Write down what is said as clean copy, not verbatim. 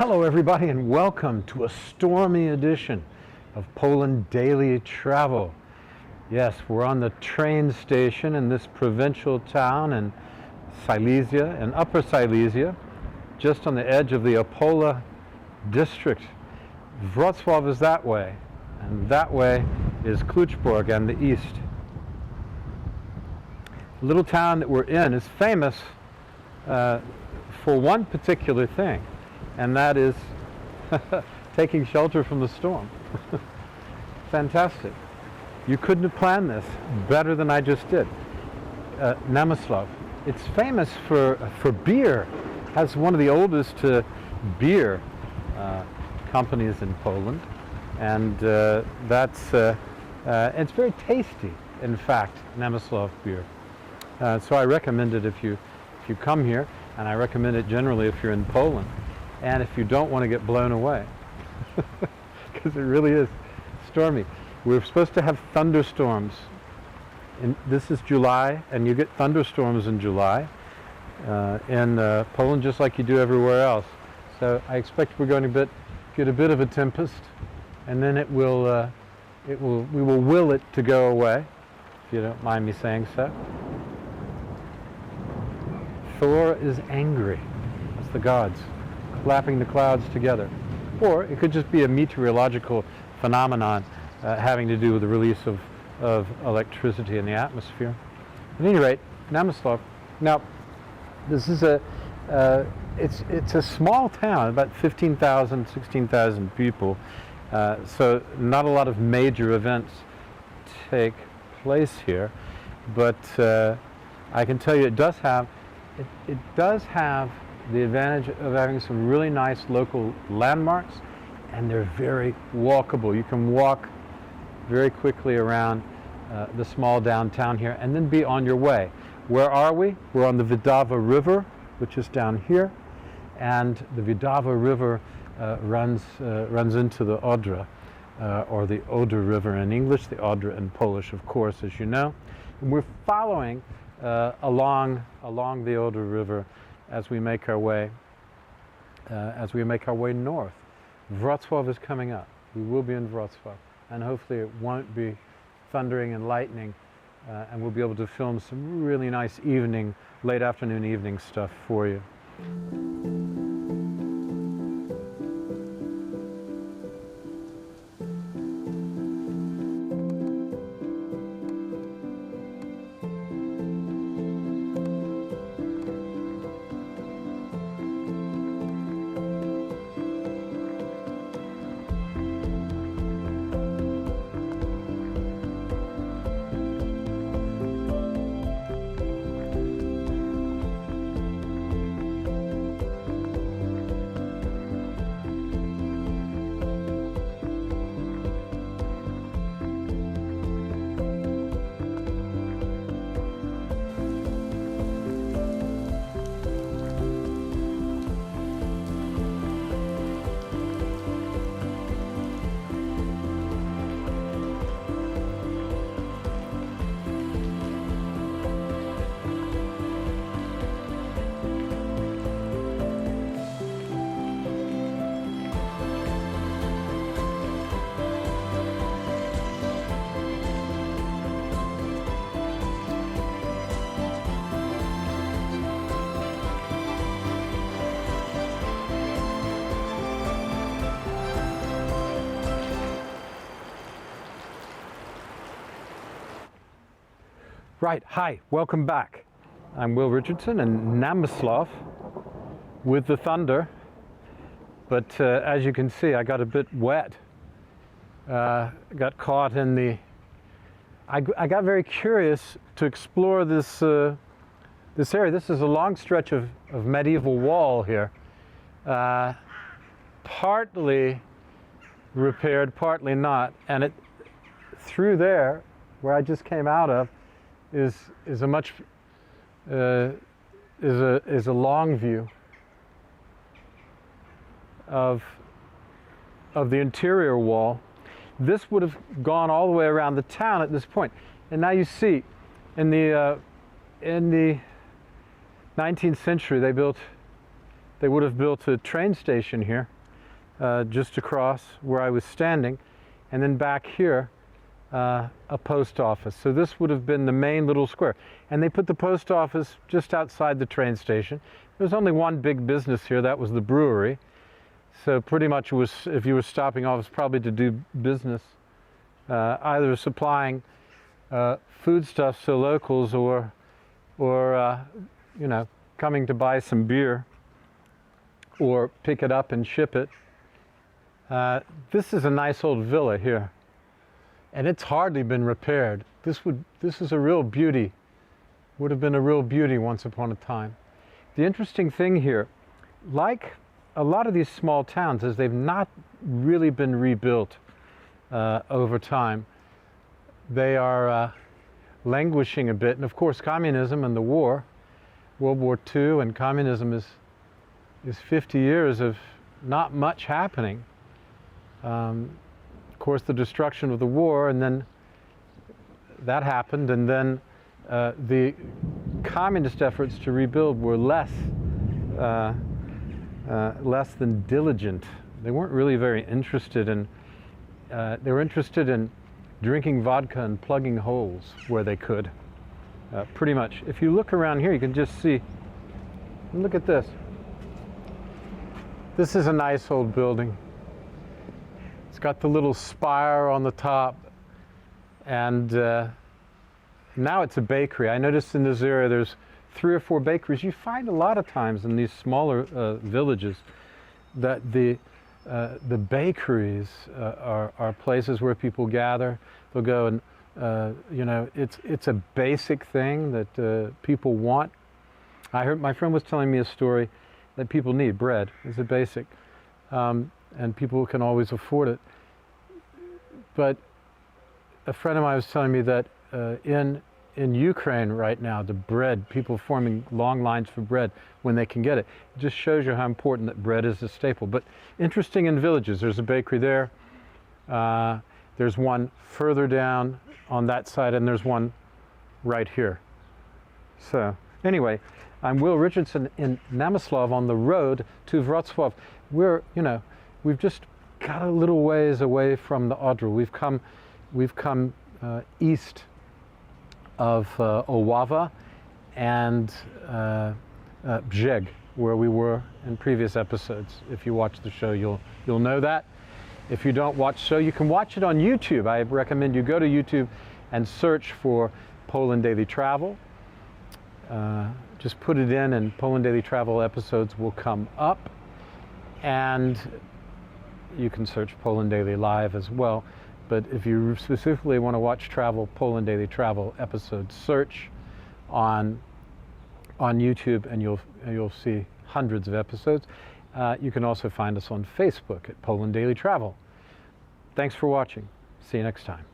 Hello everybody and welcome to a stormy edition of Poland Daily Travel. Yes, we're on the train station in this provincial town in Silesia, in Upper Silesia, just on the edge of the Opola district. Wrocław is that way, and that way is Kluczbork on the east. The little town that we're in is famous for one particular thing, and that is taking shelter from the storm. Fantastic. You couldn't have planned this better than I just did. Namyslow. It's famous for beer. Has one of the oldest beer companies in Poland, and it's very tasty. In fact, Namyslow beer. So I recommend it if you come here, and I recommend it generally if you're in Poland. And if you don't want to get blown away, because it really is stormy. We're supposed to have thunderstorms. This is July, and you get thunderstorms in July in Poland, just like you do everywhere else. So I expect we're going to get a bit of a tempest, and then we will will it to go away, if you don't mind me saying so. Thor is angry. That's the gods clapping the clouds together. Or it could just be a meteorological phenomenon having to do with the release of electricity in the atmosphere. At any rate, Namyslow. Now, this is it's a small town, about 15,000, 16,000 people, so not a lot of major events take place here, but I can tell you it does have the advantage of having some really nice local landmarks, and they're very walkable. You can walk very quickly around the small downtown here and then be on your way. Where are we? We're on the Wdawa River, which is down here, and the Wdawa River runs into the Oder, or the Oder River in English, the Oder in Polish, of course, as you know. And we're following along the Oder River as we make our way north. Wrocław is coming up. We will be in Wrocław, and hopefully it won't be thundering and lightning, and we'll be able to film some really nice late afternoon evening stuff for you. Right, hi, welcome back. I'm Will Richardson in Namyslow with the thunder, but as you can see, I got a bit wet. Got caught in the... I got very curious to explore this area. This is a long stretch of medieval wall here, partly repaired, partly not, and through there, where I just came out of, is a long view of the interior wall. This would have gone all the way around the town at this point, and now you see, in the 19th century, they would have built a train station here, just across where I was standing, and then back here a post office. So this would have been the main little square. And they put the post office just outside the train station. There was only one big business here, that was the brewery. So pretty much it was, if you were stopping off, it was probably to do business, either supplying foodstuffs to locals or you know, coming to buy some beer or pick it up and ship it. This is a nice old villa here, and it's hardly been repaired. This is a real beauty. Would have been a real beauty once upon a time. The interesting thing here, like a lot of these small towns, is they've not really been rebuilt over time. They are languishing a bit, and of course communism and the war, World War II, and communism is 50 years of not much happening. Of course, the destruction of the war, and then that happened, and then the communist efforts to rebuild were less than diligent. They weren't really very interested in, they were interested in drinking vodka and plugging holes where they could, pretty much. If you look around here, you can just see, look at this. This is a nice old building. It's got the little spire on the top, and now it's a bakery. I noticed in this area there's 3 or 4 bakeries. You find a lot of times in these smaller villages that the bakeries are places where people gather. They'll go and you know, it's a basic thing that people want. I heard my friend was telling me a story that people need. Bread is a basic, and people can always afford it. But a friend of mine was telling me that in Ukraine right now, the bread, people forming long lines for bread when they can get it. It just shows you how important that bread is a staple. But interesting in villages, there's a bakery there. There's one further down on that side, and there's one right here. So anyway, I'm Will Richardson in Namyslow on the road to Wrocław. We've just got a little ways away from the Oder. We've come east of Wdawa and Brzeg, where we were in previous episodes. If you watch the show, you'll know that. If you don't watch the show, you can watch it on YouTube. I recommend you go to YouTube and search for Poland Daily Travel. Just put it in, and Poland Daily Travel episodes will come up. And you can search Poland Daily Live as well. But if you specifically want to watch Poland Daily Travel episodes, search on YouTube, and you'll see hundreds of episodes. You can also find us on Facebook at Poland Daily Travel. Thanks for watching. See you next time.